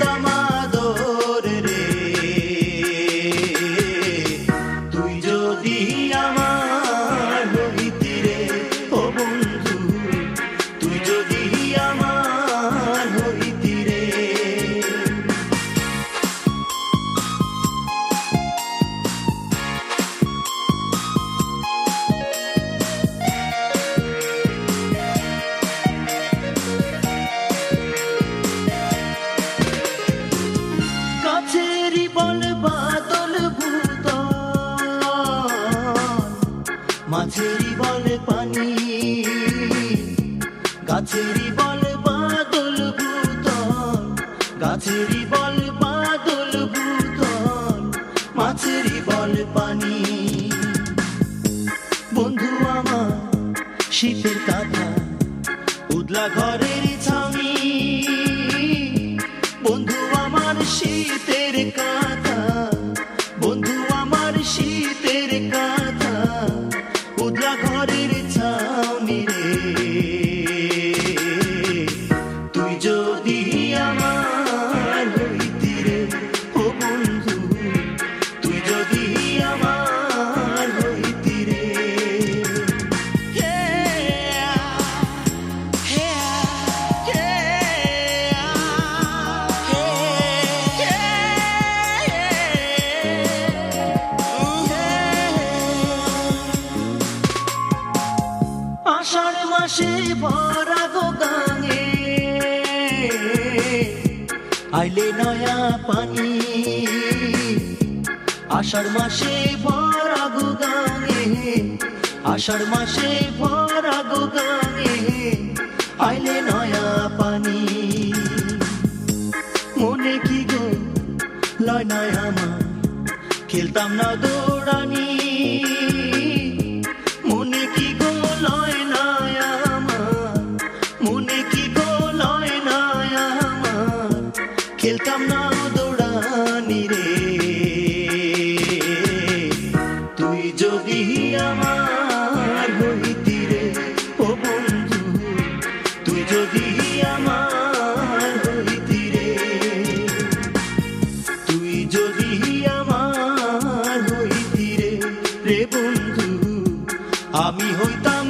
হইতাম আদর রে। তুই যদি আমার হইতি রে ও বন্ধু, তুই যদি আমার হইতি রে। গাছেরই বল বাদল ভূতল, মাছেরই বল পানি। গাছেরই বল বাদল ভূতল, গাছেরই বল বাদল ভূতল, মাছেরই বল পানি। বন্ধু আমার শীতের কাঁথা, উদলা ঘরের ছাউনি। বন্ধু আমার শীতের কাঁথা, বন্ধু আমার শীতের কাঁথা, উদলা ঘরের ছাউনি রে। তুই যদি আমার হইতি রে ও বন্ধু, তুই যদি আমার হইতি রে। আষাঢ় মাসে ভরা গো গাঙে, আইলে নয়া পানি। আষাঢ় মাসে ভরা গো গাঙে, আষাঢ় মাসে ভরা গো গাঙে, আইলে নয়া পানি। মনে কি গো লয় নয় আমার, খেলতাম না দৌড়ানি। মনে কি গো লয় নয় আমার, মনে কি গো লয় নয় আমার, খেলতাম না দৌড়ানি রে। তুই যদি আমার হইতি রে ও বন্ধু, তুই যদি আমার হইতি রে। তুই যদি আমার হইতি রে রে বন্ধু, আমি হইতাম